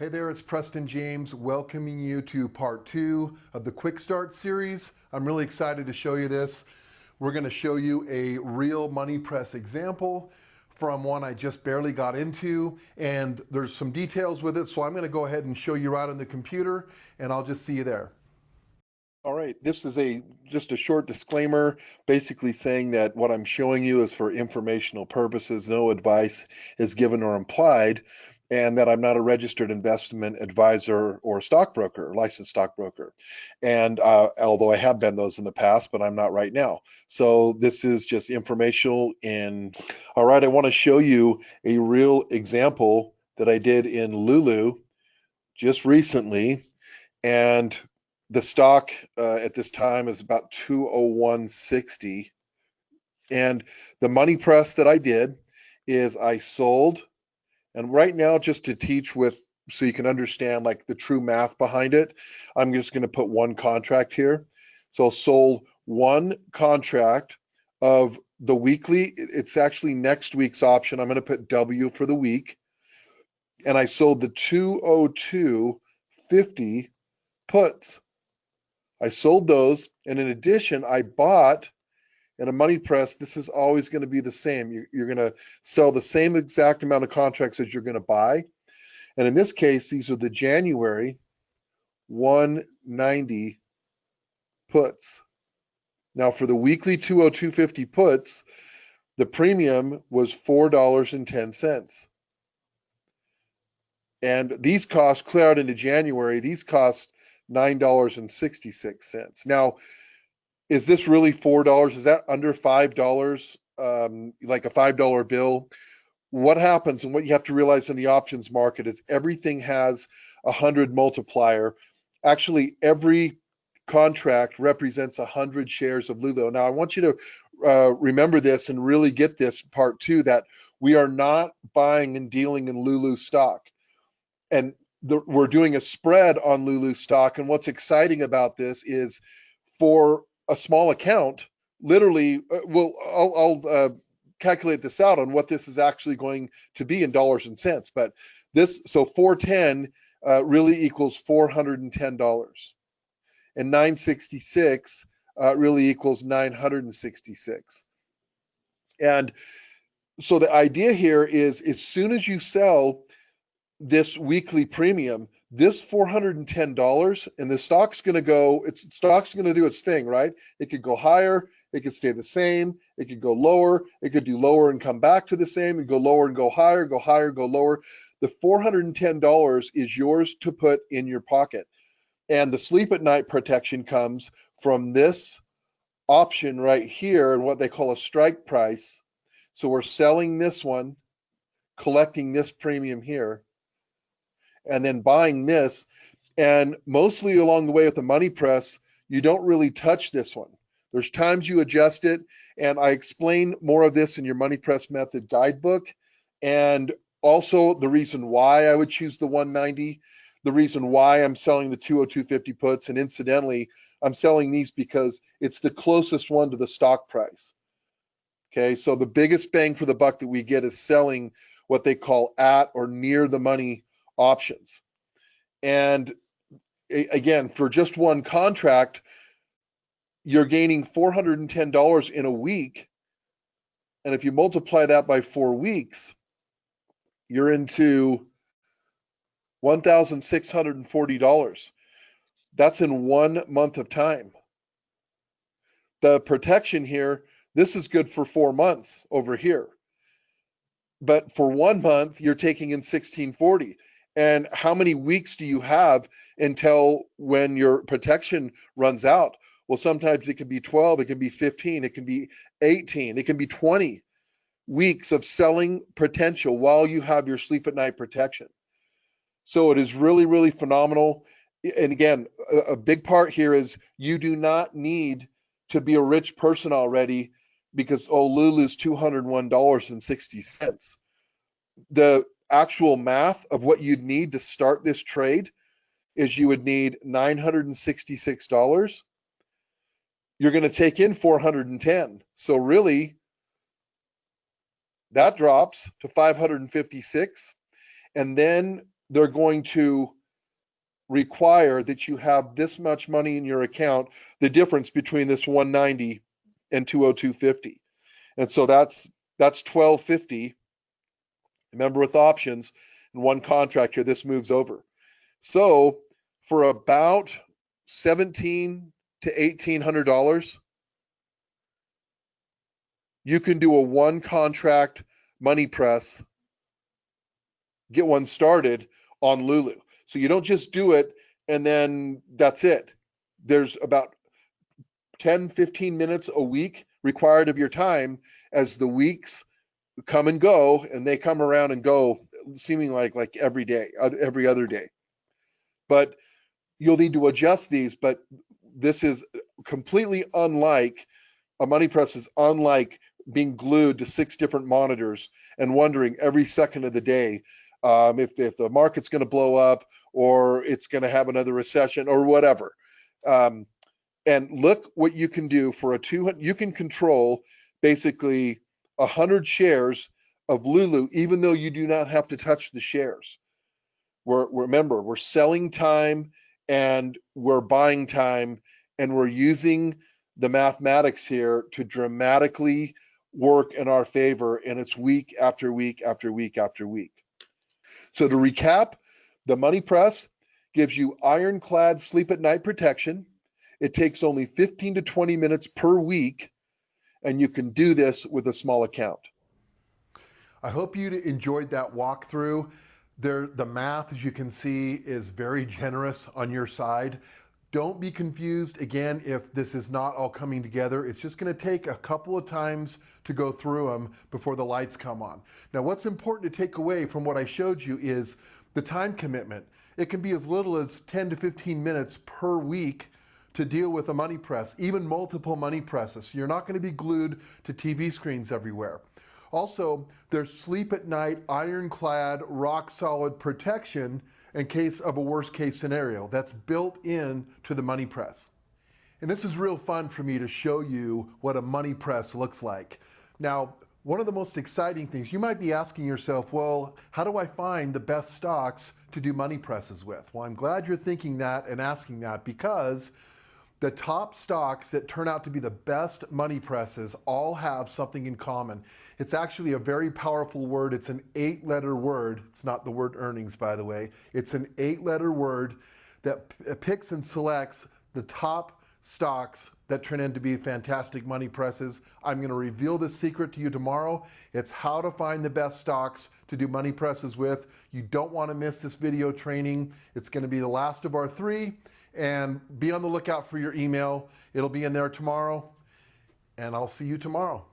Hey there, it's Preston James welcoming you to part 2 of the Quick Start series. I'm really excited to show you this. We're going to show you a real money press example from one I just barely got into, and there's some details with it, so I'm going to go ahead and show you right on the computer, and I'll just see you there. All right, this is just a short disclaimer, basically saying that what I'm showing you is for informational purposes. No advice is given or implied, and that I'm not a registered investment advisor or stockbroker, licensed stockbroker. And although I have been those in the past, but I'm not right now. So this is just informational. All right, I want to show you a real example that I did in Lulu just recently. And the stock at this time is about 201.60. And the money press that I did is I sold, and right now, just to teach so you can understand like the true math behind it, I'm just going to put one contract here. So I sold one contract of the weekly. It's actually next week's option. I'm going to put W for the week. And I sold the 202.50 puts. I sold those, and in addition, I bought, in a money press, this is always going to be the same. You're going to sell the same exact amount of contracts as you're going to buy. And in this case, these are the January 190 puts. Now, for the weekly 202.50 puts, the premium was $4.10. And these costs clear out into January. These cost $9.66. Now, is this really $4? Is that under $5? Like a $5 bill? What happens, and what you have to realize in the options market, is everything has a 100 multiplier. Actually, every contract represents 100 shares of Lulu. Now, I want you to remember this and really get this part too, that we are not buying and dealing in Lulu stock. And we're doing a spread on Lulu stock. And what's exciting about this is, for a small account, literally, I'll calculate this out on what this is actually going to be in dollars and cents. But so 410 really equals $410, and 966 really equals 966. And so the idea here is, as soon as you sell this weekly premium, this $410, and the stock's going to do its thing, right? It could go higher, it could stay the same, it could go lower, it could do lower and come back to the same, and go lower and go higher, go lower. The $410 is yours to put in your pocket. And the sleep at night protection comes from this option right here, and what they call a strike price. So we're selling this one, collecting this premium here, and then buying this. And mostly along the way with the money press, you don't really touch this one. There's times you adjust it, and I explain more of this in your money press method guidebook, and also the reason why I would choose the 190, the reason why I'm selling the 202.50 puts. And incidentally, I'm selling these because it's the closest one to the stock price. Okay, so the biggest bang for the buck that we get is selling what they call at or near the money options. And again, for just one contract, you're gaining $410 in a week. And if you multiply that by 4 weeks, you're into $1,640. That's in 1 month of time. The protection here, this is good for 4 months over here. But for 1 month, you're taking in $1,640. And how many weeks do you have until when your protection runs out? Well, sometimes it can be 12, it can be 15, it can be 18, it can be 20 weeks of selling potential while you have your sleep at night protection. So it is really, really phenomenal. And again, a big part here is you do not need to be a rich person already, because Lulu's $201.60. The actual math of what you'd need to start this trade is you would need $966. You're going to take in 410. So really, that drops to 556. And then they're going to require that you have this much money in your account, the difference between this 190 and 202.50. And so that's 1250. Remember, with options and one contract here, this moves over. So for about $1,700 to $1,800, you can do a one contract money press, get one started on Lulu. So you don't just do it and then that's it. There's about 10, 15 minutes a week required of your time as the weeks come and go, and they come around and go seeming like every day, every other day. But you'll need to adjust these, but this is completely unlike, a money press is unlike being glued to 6 different monitors and wondering every second of the day if the market's going to blow up or it's going to have another recession or whatever. And look what you can do for a 200. You can control basically 100 shares of Lulu, even though you do not have to touch the shares. Remember, we're selling time and we're buying time, and we're using the mathematics here to dramatically work in our favor, and it's week after week after week after week. So to recap, the money press gives you ironclad sleep at night protection. It takes only 15 to 20 minutes per week, and you can do this with a small account. I hope you enjoyed that walkthrough. The math, as you can see, is very generous on your side. Don't be confused, again, if this is not all coming together. It's just going to take a couple of times to go through them before the lights come on. Now, what's important to take away from what I showed you is the time commitment. It can be as little as 10 to 15 minutes per week to deal with a money press, even multiple money presses. You're not going to be glued to TV screens everywhere. Also, there's sleep at night, ironclad, rock solid protection in case of a worst case scenario. That's built in to the money press. And this is real fun for me to show you what a money press looks like. Now, one of the most exciting things, you might be asking yourself, well, how do I find the best stocks to do money presses with? Well, I'm glad you're thinking that and asking that, because the top stocks that turn out to be the best money presses all have something in common. It's actually a very powerful word. It's an 8-letter word. It's not the word earnings, by the way. It's an 8-letter word that picks and selects the top stocks that turn into be fantastic money presses. I'm going to reveal the secret to you tomorrow. It's how to find the best stocks to do money presses with. You don't want to miss this video training. It's going to be the last of our 3. And be on the lookout for your email. It'll be in there tomorrow, and I'll see you tomorrow.